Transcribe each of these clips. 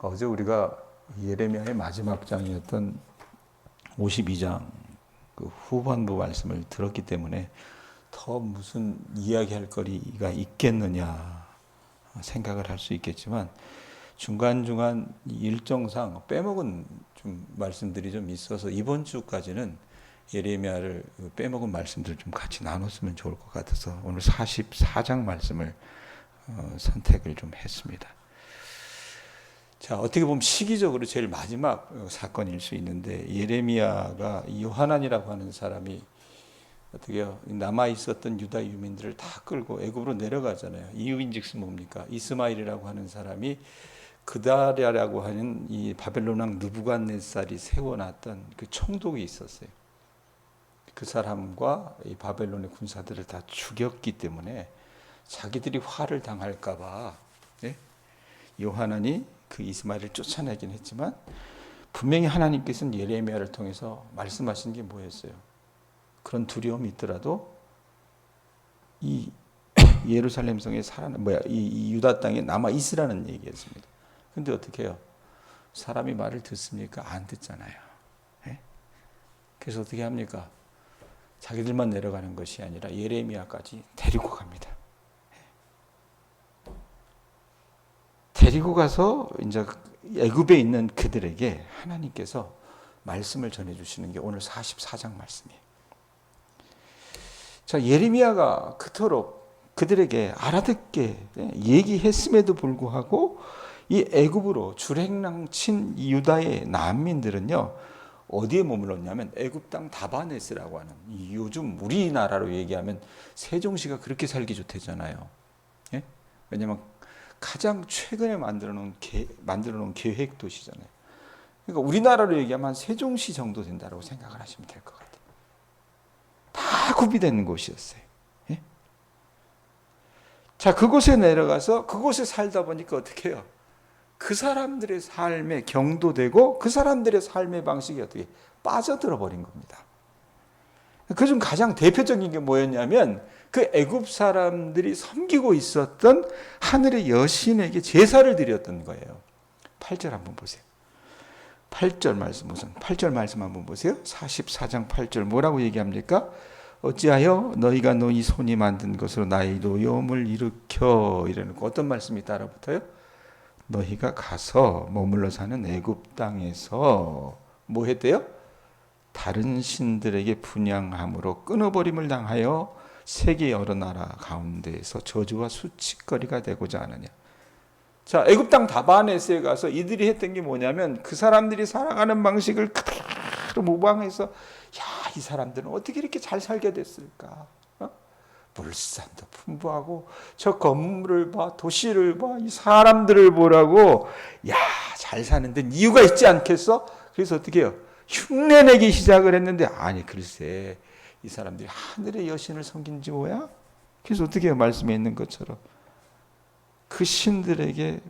어제 우리가 예레미야의 마지막 장이었던 52장 그 후반부 말씀을 들었기 때문에 더 무슨 이야기할 거리가 있겠느냐 생각을 할 수 있겠지만 중간중간 일정상 빼먹은 좀 말씀들이 좀 있어서 이번 주까지는 예레미야를 빼먹은 말씀들 좀 같이 나눴으면 좋을 것 같아서 오늘 44장 말씀을 선택을 좀 했습니다. 자, 어떻게 보면 시기적으로 제일 마지막 사건일 수 있는데 예레미야가 요하난이라고 하는 사람이 어떻게 남아 있었던 유다 유민들을 다 끌고 애굽으로 내려가잖아요. 이유인즉슨 뭡니까? 이스마엘이라고 하는 사람이 그다랴라고 하는 이 바벨론 왕 느부갓네살이 세워놨던 그 총독이 있었어요. 그 사람과 이 바벨론의 군사들을 다 죽였기 때문에 자기들이 화를 당할까봐 요하난이 그 이스마엘을 쫓아내긴 했지만 분명히 하나님께서는 예레미야를 통해서 말씀하신 게 뭐였어요? 그런 두려움이 있더라도 이 예루살렘 성에 이 유다 땅에 남아 있으라는 얘기였습니다. 근데 어떻게 해요? 사람이 말을 듣습니까? 안 듣잖아요. 그래서 어떻게 합니까? 자기들만 내려가는 것이 아니라 예레미야까지 데리고 갑니다. 데리고 가서 이제 애굽에 있는 그들에게 하나님께서 말씀을 전해주시는 게 오늘 44장 말씀이에요. 자, 예레미야가 그토록 그들에게 알아듣게 얘기했음에도 불구하고 이 애굽으로 출행랑친 유다의 난민들은요 어디에 머물렀냐면 애굽 땅 다바네스라고 하는 요즘 우리나라로 얘기하면 세종시가 그렇게 살기 좋대잖아요. 왜냐하면 가장 최근에 만들어 놓은 계획 도시잖아요. 그러니까 우리나라로 얘기하면 한 세종시 정도 된다고 생각을 하시면 될 것 같아요. 다 구비된 곳이었어요. 자, 그곳에 내려가서 그곳에 살다 보니까 어떻게 해요? 그 사람들의 삶에 경도되고 그 사람들의 삶의 방식이 어떻게 빠져들어 버린 겁니다. 그중 가장 대표적인 게 뭐였냐면 그 애굽 사람들이 섬기고 있었던 하늘의 여신에게 제사를 드렸던 거예요. 8절 한번 보세요. 8절 말씀 우선 8절 말씀 한번 보세요. 44장 8절 뭐라고 얘기합니까? 어찌하여 너희가 너희 손이 만든 것으로 나의 노여움을 일으켜 이래놓고 어떤 말씀이 따라붙어요? 너희가 가서 머물러 사는 애굽 땅에서 뭐 했대요? 다른 신들에게 분향함으로 끊어버림을 당하여 세계 여러 나라 가운데에서 저주와 수치거리가 되고자 하느냐. 자, 애굽 땅 다바네스에 가서 이들이 했던 게 뭐냐면 그 사람들이 살아가는 방식을 그대로 모방해서 야, 이 사람들은 어떻게 이렇게 잘 살게 됐을까? 물산도 풍부하고 저 건물을 봐, 도시를 봐, 이 사람들을 보라고 야, 잘 사는 데는 이유가 있지 않겠어? 그래서 어떻게 해요? 흉내내기 시작을 했는데 아니 글쎄 이 사람들이 하늘의 여신을 섬긴 지 뭐야? 그래서 어떻게 해요? 말씀에 있는 것처럼 그 신들에게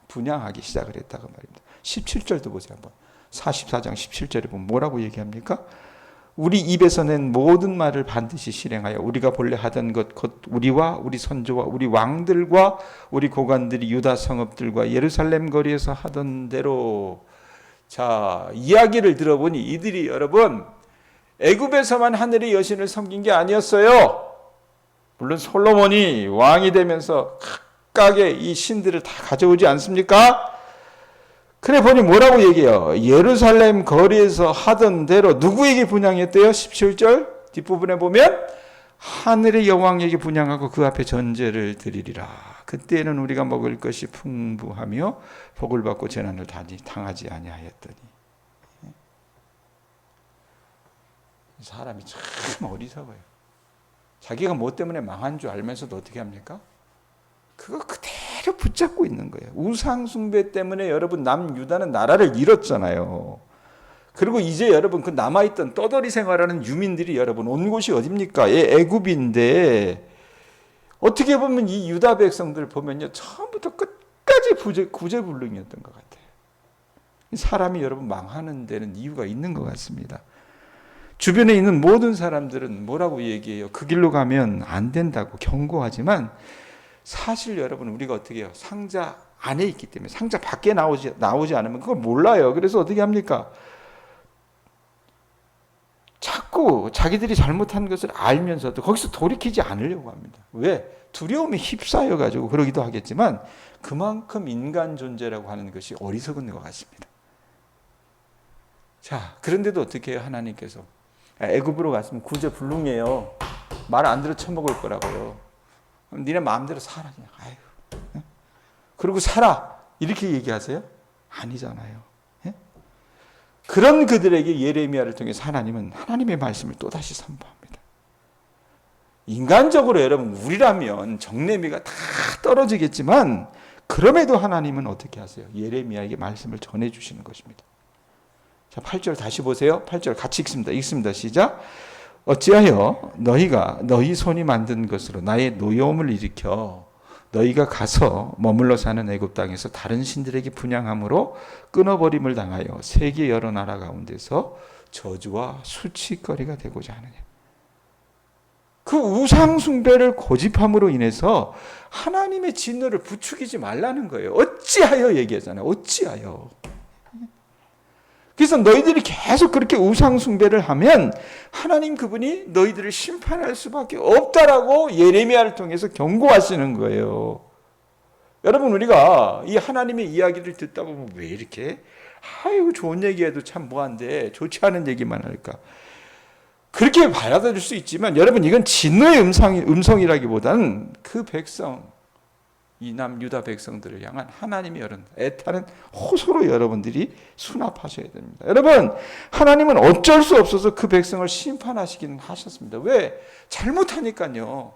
분향하기 시작을 했다고 말입니다. 17절도 보세요 한번. 44장 17절에 보면 뭐라고 얘기합니까? 우리 입에서 낸 모든 말을 반드시 실행하여 우리가 본래 하던 것 곧 우리와 우리 선조와 우리 왕들과 우리 고관들이 유다 성읍들과 예루살렘 거리에서 하던 대로. 자, 이야기를 들어보니 이들이 여러분 애굽에서만 하늘의 여신을 섬긴 게 아니었어요. 물론 솔로몬이 왕이 되면서 각각의 이 신들을 다 가져오지 않습니까? 그래 보니 뭐라고 얘기해요? 예루살렘 거리에서 하던 대로 누구에게 분향했대요? 17절 뒷부분에 보면 하늘의 여왕에게 분향하고 그 앞에 전제를 드리리라. 그때는 우리가 먹을 것이 풍부하며 복을 받고 재난을 당하지 아니하였더니. 사람이 참 어리석어요. 자기가 뭐 때문에 망한 줄 알면서도 어떻게 합니까? 그거 그대로 붙잡고 있는 거예요. 우상 숭배 때문에 여러분 남유다는 나라를 잃었잖아요. 그리고 이제 여러분 그 남아있던 떠돌이 생활하는 유민들이 여러분 온 곳이 어딥니까? 애굽인데 어떻게 보면 이 유다 백성들 보면요 처음부터 끝까지 구제불능이었던 것 같아요. 사람이 여러분 망하는 데는 이유가 있는 것 같습니다. 주변에 있는 모든 사람들은 뭐라고 얘기해요? 그 길로 가면 안 된다고 경고하지만 사실 여러분 우리가 어떻게 해요? 상자 안에 있기 때문에 상자 밖에 나오지 않으면 그걸 몰라요. 그래서 어떻게 합니까? 자꾸 자기들이 잘못한 것을 알면서도 거기서 돌이키지 않으려고 합니다. 왜? 두려움에 휩싸여 가지고 그러기도 하겠지만 그만큼 인간 존재라고 하는 것이 어리석은 것 같습니다. 자, 그런데도 어떻게 해요? 하나님께서 애굽으로 갔으면 구제불능해요. 말 안 들어 처먹을 거라고요. 그럼 니네 마음대로 살아. 그냥. 아유. 그리고 살아. 이렇게 얘기하세요? 아니잖아요. 예? 그런 그들에게 예레미야를 통해서 하나님은 하나님의 말씀을 또다시 선포합니다. 인간적으로 여러분 우리라면 정내미가 다 떨어지겠지만 그럼에도 하나님은 어떻게 하세요? 예레미야에게 말씀을 전해주시는 것입니다. 자, 8절 다시 보세요. 8절 같이 읽습니다. 읽습니다. 시작. 어찌하여 너희가 너희 손이 만든 것으로 나의 노여움을 일으켜 너희가 가서 머물러 사는 애굽 땅에서 다른 신들에게 분향함으로 끊어버림을 당하여 세계 여러 나라 가운데서 저주와 수치거리가 되고자 하느냐. 그 우상 숭배를 고집함으로 인해서 하나님의 진노를 부추기지 말라는 거예요. 어찌하여 얘기하잖아요. 어찌하여. 그래서 너희들이 계속 그렇게 우상 숭배를 하면 하나님 그분이 너희들을 심판할 수밖에 없다라고 예레미야를 통해서 경고하시는 거예요. 여러분 우리가 이 하나님의 이야기를 듣다 보면 왜 이렇게 아이고 좋은 얘기해도 참 뭐한데 좋지 않은 얘기만 할까? 그렇게 받아들일 수 있지만 여러분 이건 진노의 음성이라기보다는 그 백성 이 남유다 백성들을 향한 하나님의 여런 애타는 호소로 여러분들이 수납하셔야 됩니다. 여러분 하나님은 어쩔 수 없어서 그 백성을 심판하시기는 하셨습니다. 왜? 잘못하니까요.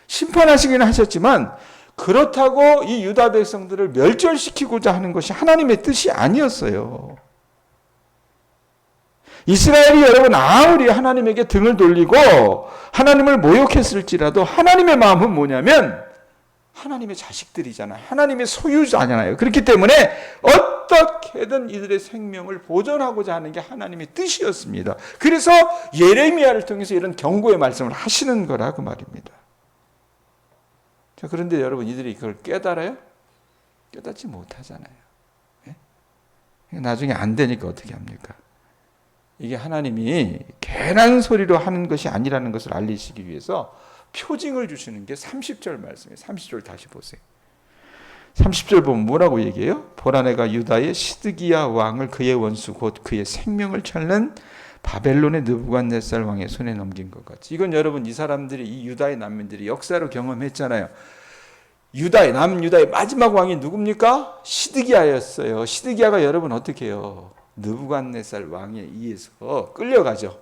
심판하시기는 하셨지만 그렇다고 이 유다 백성들을 멸절시키고자 하는 것이 하나님의 뜻이 아니었어요. 이스라엘이 여러분 아무리 하나님에게 등을 돌리고 하나님을 모욕했을지라도 하나님의 마음은 뭐냐면 하나님의 자식들이잖아요. 하나님의 소유자잖아요. 그렇기 때문에 어떻게든 이들의 생명을 보존하고자 하는 게 하나님의 뜻이었습니다. 그래서 예레미야를 통해서 이런 경고의 말씀을 하시는 거라고 말입니다. 자, 그런데 여러분 이들이 그걸 깨달아요? 깨닫지 못하잖아요. 네? 나중에 안 되니까 어떻게 합니까? 이게 하나님이 괜한 소리로 하는 것이 아니라는 것을 알리시기 위해서 표징을 주시는 게 30절 말씀이에요. 30절 다시 보세요. 30절 보면 뭐라고 얘기해요? 보라 내가 유다의 시드기야 왕을 그의 원수 곧 그의 생명을 찾는 바벨론의 느부갓네살 왕의 손에 넘긴 것 같이. 이건 여러분 이 사람들이 이 유다의 난민들이 역사로 경험했잖아요. 남유다의 마지막 왕이 누굽니까? 시드기야였어요. 시드기야가 여러분 어떻게 해요? 느부갓네살 왕에 의해서 끌려가죠.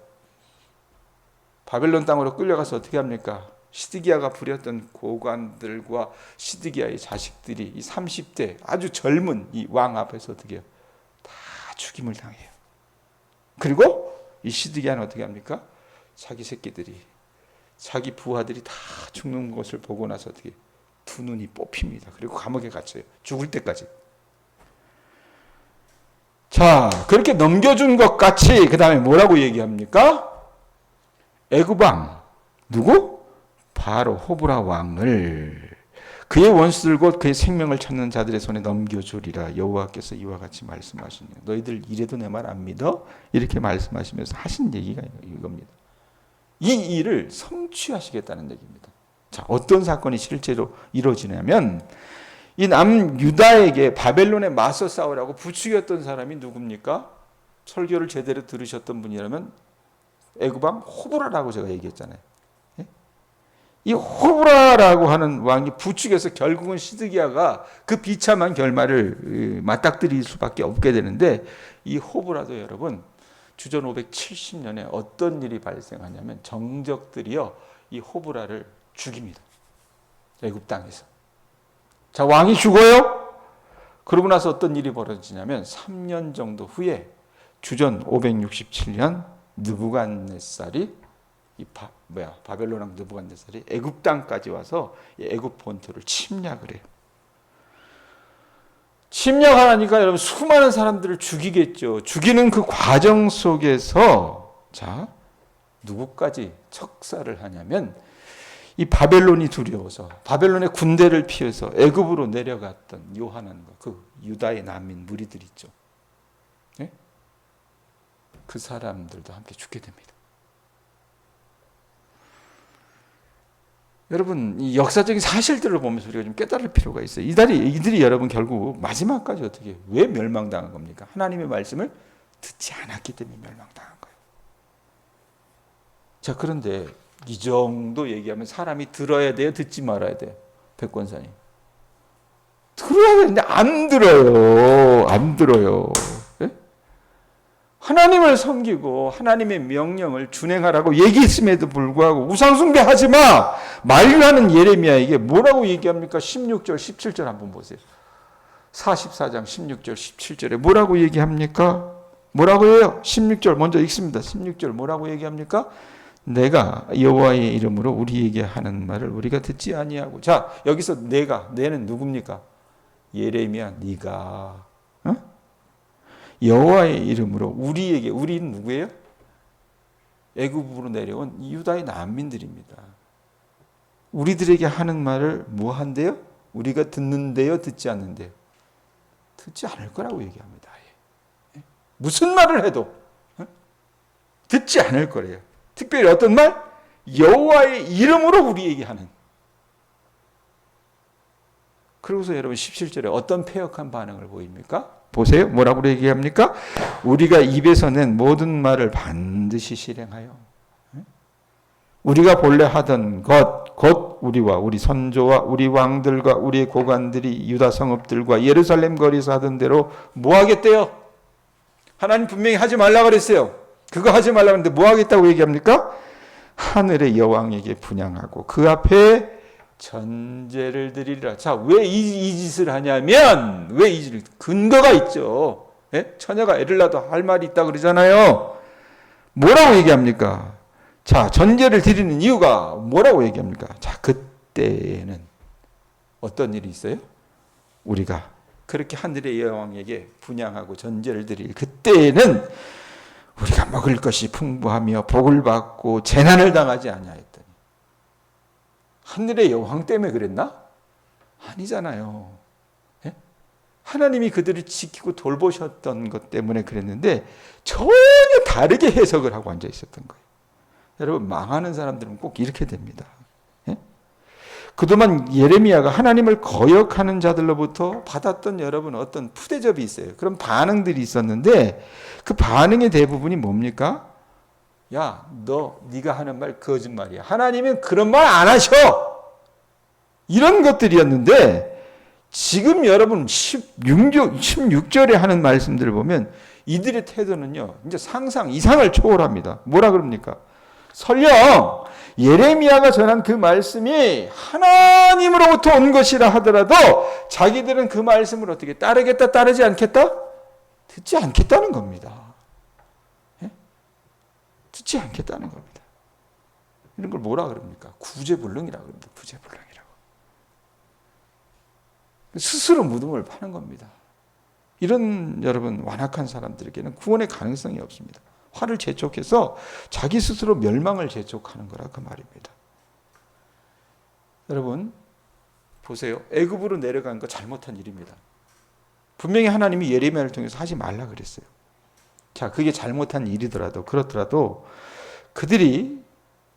바벨론 땅으로 끌려가서 어떻게 합니까? 시드기야가 부렸던 고관들과 시드기야의 자식들이 이 30대 아주 젊은 이 왕 앞에서 어떻게 해요? 다 죽임을 당해요. 그리고 이 시드기야는 어떻게 합니까? 자기 새끼들이 자기 부하들이 다 죽는 것을 보고 나서 어떻게 두 눈이 뽑힙니다. 그리고 감옥에 갇혀요. 죽을 때까지. 자, 그렇게 넘겨준 것 같이 그 다음에 뭐라고 얘기합니까? 애굽 왕 누구? 바로 호브라 왕을 그의 원수들 곧 그의 생명을 찾는 자들의 손에 넘겨주리라. 여호와께서 이와 같이 말씀하시네요. 너희들 이래도 내 말 안 믿어? 이렇게 말씀하시면서 하신 얘기가 이겁니다. 이 일을 성취하시겠다는 얘기입니다. 자, 어떤 사건이 실제로 이루어지냐면 이 남유다에게 바벨론에 맞서 싸우라고 부추겼던 사람이 누굽니까? 설교를 제대로 들으셨던 분이라면 애굽 왕 호브라라고 제가 얘기했잖아요. 이 호브라라고 하는 왕이 부추겨서 결국은 시드기야가 그 비참한 결말을 맞닥뜨릴 수밖에 없게 되는데 이 호브라도 여러분 주전 570년에 어떤 일이 발생하냐면 정적들이요 이 호브라를 죽입니다. 애굽 땅에서. 자, 왕이 죽어요. 그러고 나서 어떤 일이 벌어지냐면 3년 정도 후에 주전 567년 느부갓네살이 바벨론 왕 느부갓네살이 애굽 땅까지 와서 애굽 본토를 침략을 해요. 침략하니까 여러분 수많은 사람들을 죽이겠죠. 죽이는 그 과정 속에서 자 누구까지 척사를 하냐면 이 바벨론이 두려워서 바벨론의 군대를 피해서 애굽으로 내려갔던 요하난과 그 유다의 난민 무리들 있죠. 예? 그 사람들도 함께 죽게 됩니다. 여러분, 이 역사적인 사실들을 보면서 우리가 좀 깨달을 필요가 있어요. 이들이 여러분 결국 마지막까지 어떻게 왜 멸망당한 겁니까? 하나님의 말씀을 듣지 않았기 때문에 멸망당한 거예요. 자, 그런데 이 정도 얘기하면 사람이 들어야 돼요? 듣지 말아야 돼요? 백권사님. 들어야 되는데 안 들어요. 안 들어요. 네? 하나님을 섬기고 하나님의 명령을 준행하라고 얘기했음에도 불구하고 우상숭배하지 마! 만류하는 예레미야에게 뭐라고 얘기합니까? 16절, 17절 한번 보세요. 44장 16절, 17절에 뭐라고 얘기합니까? 뭐라고 해요? 16절 먼저 읽습니다. 16절 뭐라고 얘기합니까? 내가 여호와의 이름으로 우리에게 하는 말을 우리가 듣지 아니하고. 자, 여기서 내는 누굽니까? 예레미야, 네가 여호와의 이름으로 우리에게, 우리는 누구예요? 애굽으로 내려온 유다의 난민들입니다. 우리들에게 하는 말을 뭐 한대요? 우리가 듣는데요, 듣지 않는데요? 듣지 않을 거라고 얘기합니다. 무슨 말을 해도 듣지 않을 거래요. 특별히 어떤 말? 여호와의 이름으로 우리에게 하는. 그러고서 여러분 17절에 어떤 패역한 반응을 보입니까? 보세요. 뭐라고 얘기합니까? 우리가 입에서 낸 모든 말을 반드시 실행하여 우리가 본래 하던 것, 곧 우리와 우리 선조와 우리 왕들과 우리 고관들이 유다 성읍들과 예루살렘 거리에서 하던 대로 뭐 하겠대요? 하나님 분명히 하지 말라고 그랬어요. 그거 하지 말라고 했는데 뭐 하겠다고 얘기합니까? 하늘의 여왕에게 분향하고 그 앞에 전제를 드리리라. 자, 왜 이 짓을 하냐면, 왜 이 짓을, 근거가 있죠. 예? 처녀가 애를 낳아도 할 말이 있다 그러잖아요. 뭐라고 얘기합니까? 자, 전제를 드리는 이유가 뭐라고 얘기합니까? 자, 그때에는 어떤 일이 있어요? 우리가 그렇게 하늘의 여왕에게 분향하고 전제를 드릴 그때에는 우리가 먹을 것이 풍부하며 복을 받고 재난을 당하지 아니하였더니. 하늘의 여왕 때문에 그랬나? 아니잖아요. 예? 하나님이 그들을 지키고 돌보셨던 것 때문에 그랬는데 전혀 다르게 해석을 하고 앉아 있었던 거예요. 여러분, 망하는 사람들은 꼭 이렇게 됩니다. 예? 그동안 예레미야가 하나님을 거역하는 자들로부터 받았던 여러분 어떤 푸대접이 있어요. 그런 반응들이 있었는데 그 반응의 대부분이 뭡니까? 야, 네가 하는 말 거짓말이야. 하나님은 그런 말 안 하셔. 이런 것들이었는데 지금 여러분 16절에 하는 말씀들을 보면 이들의 태도는요, 이제 상상 이상을 초월합니다. 뭐라 그럽니까? 설령 예레미야가 전한 그 말씀이 하나님으로부터 온 것이라 하더라도 자기들은 그 말씀을 어떻게 따르겠다, 따르지 않겠다? 듣지 않겠다는 겁니다. 듣지 않겠다는 겁니다. 이런 걸 뭐라 그럽니까? 구제불능이라고 그럽니다. 구제불능이라고. 스스로 무덤을 파는 겁니다. 이런 여러분 완악한 사람들에게는 구원의 가능성이 없습니다. 화를 재촉해서 자기 스스로 멸망을 재촉하는 거라 그 말입니다. 여러분 보세요. 애굽으로 내려간 거 잘못한 일입니다. 분명히 하나님이 예레미야를 통해서 하지 말라 그랬어요. 자, 그게 잘못한 일이더라도 그렇더라도 그들이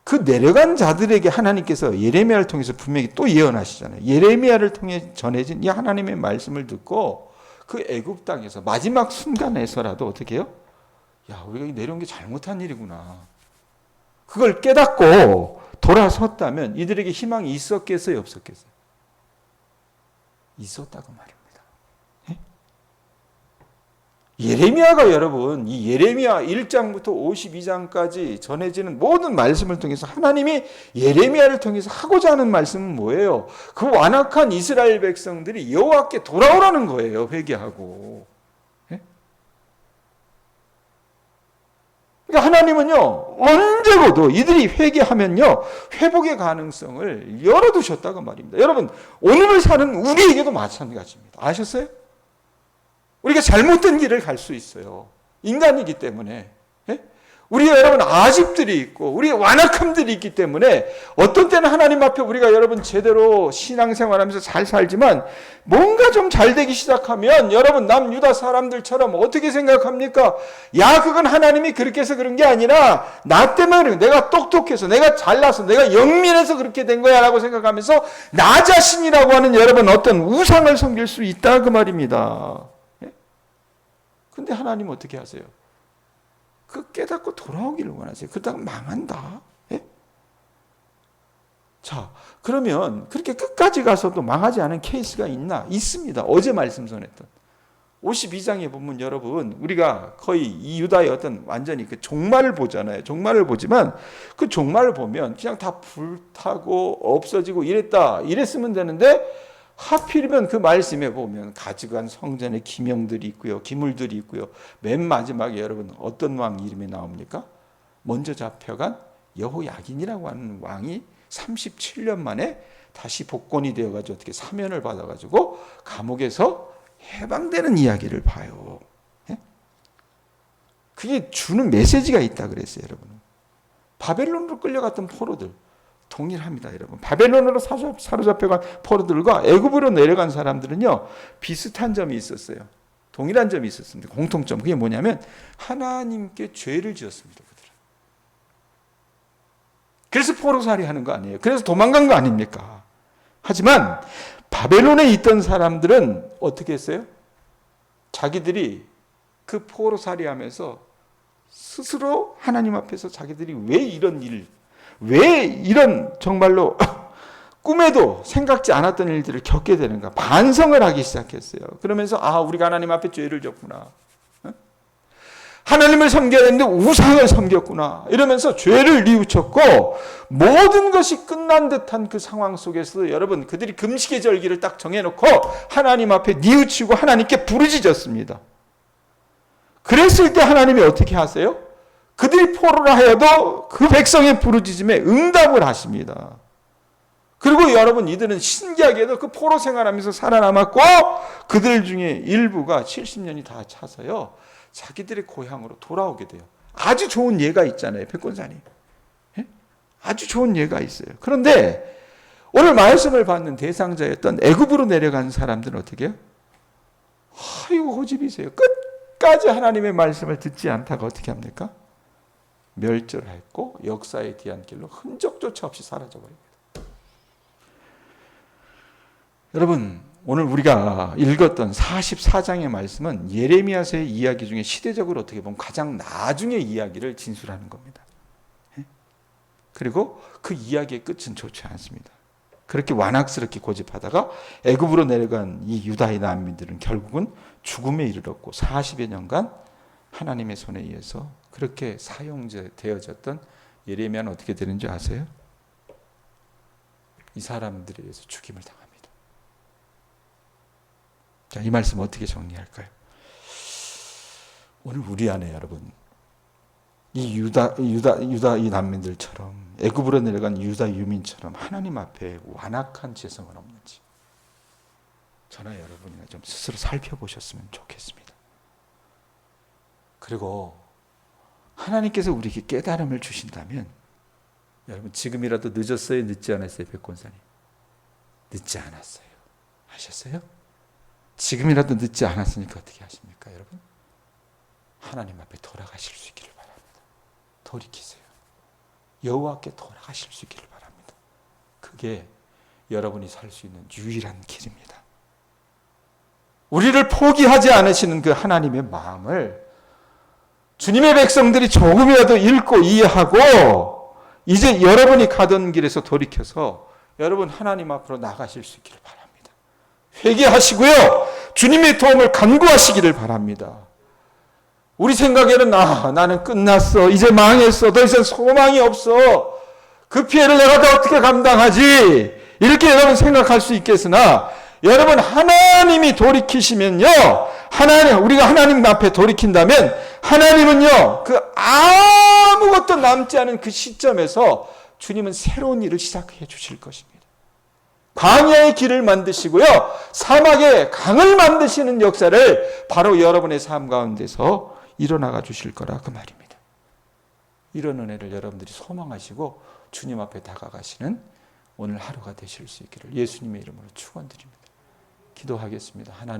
그 내려간 자들에게 하나님께서 예레미야를 통해서 분명히 또 예언하시잖아요. 예레미야를 통해 전해진 이 하나님의 말씀을 듣고 그 애굽 땅에서 마지막 순간에서라도 어떻게 해요? 야, 우리가 내려온 게 잘못한 일이구나. 그걸 깨닫고 돌아섰다면 이들에게 희망이 있었겠어요, 없었겠어요? 있었다고 말입니다. 예레미야가 여러분, 이 예레미야 1장부터 52장까지 전해지는 모든 말씀을 통해서 하나님이 예레미야를 통해서 하고자 하는 말씀은 뭐예요? 그 완악한 이스라엘 백성들이 여호와께 돌아오라는 거예요. 회개하고. 그러니까 하나님은요, 언제고도 이들이 회개하면요, 회복의 가능성을 열어두셨다고 말입니다. 여러분, 오늘을 사는 우리에게도 마찬가지입니다. 아셨어요? 우리가 잘못된 길을 갈 수 있어요. 인간이기 때문에. 예? 우리가 여러분 아집들이 있고 우리 완악함들이 있기 때문에 어떤 때는 하나님 앞에 우리가 여러분 제대로 신앙생활하면서 잘 살지만 뭔가 좀 잘 되기 시작하면 여러분 남유다 사람들처럼 어떻게 생각합니까? 야, 그건 하나님이 그렇게 해서 그런 게 아니라 나 때문에 내가 똑똑해서 내가 잘나서 내가 영민해서 그렇게 된 거야 라고 생각하면서 나 자신이라고 하는 여러분 어떤 우상을 섬길 수 있다 그 말입니다. 근데 하나님 어떻게 하세요? 그 깨닫고 돌아오기를 원하세요. 그러다가 망한다. 예? 자, 그러면 그렇게 끝까지 가서도 망하지 않은 케이스가 있나? 있습니다. 어제 말씀 전했던 52장에 보면 여러분 우리가 거의 이 유다의 어떤 완전히 그 종말을 보잖아요. 종말을 보지만 그 종말을 보면 그냥 다 불타고 없어지고 이랬으면 되는데 하필이면 그 말씀에 보면 가져간 성전에 기명들이 있고요. 기물들이 있고요. 맨 마지막에 여러분 어떤 왕 이름이 나옵니까? 먼저 잡혀간 여호야긴이라고 하는 왕이 37년 만에 다시 복권이 되어가지고 어떻게 사면을 받아가지고 감옥에서 해방되는 이야기를 봐요. 예? 그게 주는 메시지가 있다 그랬어요, 여러분. 바벨론으로 끌려갔던 포로들. 동일합니다, 여러분. 바벨론으로 사로잡혀간 포로들과 애굽으로 내려간 사람들은요 비슷한 점이 있었어요. 동일한 점이 있었습니다. 공통점 그게 뭐냐면 하나님께 죄를 지었습니다. 그들은. 그래서 포로살이 하는 거 아니에요. 그래서 도망간 거 아닙니까? 하지만 바벨론에 있던 사람들은 어떻게 했어요? 자기들이 그 포로살이 하면서 스스로 하나님 앞에서 자기들이 왜 이런 정말로 꿈에도 생각지 않았던 일들을 겪게 되는가 반성을 하기 시작했어요. 그러면서 우리가 하나님 앞에 죄를 졌구나. 하나님을 섬겨야 되는데 우상을 섬겼구나. 이러면서 죄를 뉘우쳤고 모든 것이 끝난 듯한 그 상황 속에서 여러분 그들이 금식의 절기를 딱 정해놓고 하나님 앞에 뉘우치고 하나님께 부르짖었습니다. 그랬을 때 하나님이 어떻게 하세요? 그들이 포로라 하여도 그 백성의 부르짖음에 응답을 하십니다. 그리고 여러분 이들은 신기하게도 그 포로 생활하면서 살아남았고 그들 중에 일부가 70년이 다 차서요 자기들의 고향으로 돌아오게 돼요. 아주 좋은 예가 있잖아요, 백권사님. 예? 아주 좋은 예가 있어요. 그런데 오늘 말씀을 받는 대상자였던 애굽으로 내려간 사람들은 어떻게 해요? 이거 고집이세요. 끝까지 하나님의 말씀을 듣지 않다가 어떻게 합니까? 멸절했고 역사의 뒤안길로 흔적조차 없이 사라져버립니다. 여러분 오늘 우리가 읽었던 44장의 말씀은 예레미야서의 이야기 중에 시대적으로 어떻게 보면 가장 나중의 이야기를 진술하는 겁니다. 그리고 그 이야기의 끝은 좋지 않습니다. 그렇게 완악스럽게 고집하다가 애굽으로 내려간 이 유다의 난민들은 결국은 죽음에 이르렀고 40여 년간 하나님의 손에 의해서 그렇게 사용되어졌던 예레미야는 어떻게 되는지 아세요? 이 사람들에 의해서 죽임을 당합니다. 자, 이 말씀 어떻게 정리할까요? 오늘 우리 안에 여러분 이 유다 이 난민들처럼 애굽으로 내려간 유다 유민처럼 하나님 앞에 완악한 죄성은 없는지 저나 여러분이나 좀 스스로 살펴보셨으면 좋겠습니다. 그리고 하나님께서 우리에게 깨달음을 주신다면 여러분 지금이라도 늦었어요? 늦지 않았어요? 백권사님 늦지 않았어요. 하셨어요? 지금이라도 늦지 않았으니까 어떻게 하십니까 여러분? 하나님 앞에 돌아가실 수 있기를 바랍니다. 돌이키세요. 여호와께 돌아가실 수 있기를 바랍니다. 그게 여러분이 살 수 있는 유일한 길입니다. 우리를 포기하지 않으시는 그 하나님의 마음을 주님의 백성들이 조금이라도 읽고 이해하고 이제 여러분이 가던 길에서 돌이켜서 여러분 하나님 앞으로 나가실 수 있기를 바랍니다. 회개하시고요. 주님의 도움을 간구하시기를 바랍니다. 우리 생각에는 나는 끝났어. 이제 망했어. 더 이상 소망이 없어. 그 피해를 내가 다 어떻게 감당하지? 이렇게 여러분 생각할 수 있겠으나 여러분 하나님이 돌이키시면요. 우리가 하나님 앞에 돌이킨다면 하나님은요. 그 아무것도 남지 않은 그 시점에서 주님은 새로운 일을 시작해 주실 것입니다. 광야의 길을 만드시고요. 사막에 강을 만드시는 역사를 바로 여러분의 삶 가운데서 일어나가 주실 거라 그 말입니다. 이런 은혜를 여러분들이 소망하시고 주님 앞에 다가가시는 오늘 하루가 되실 수 있기를 예수님의 이름으로 축원드립니다. 기도하겠습니다. 하나님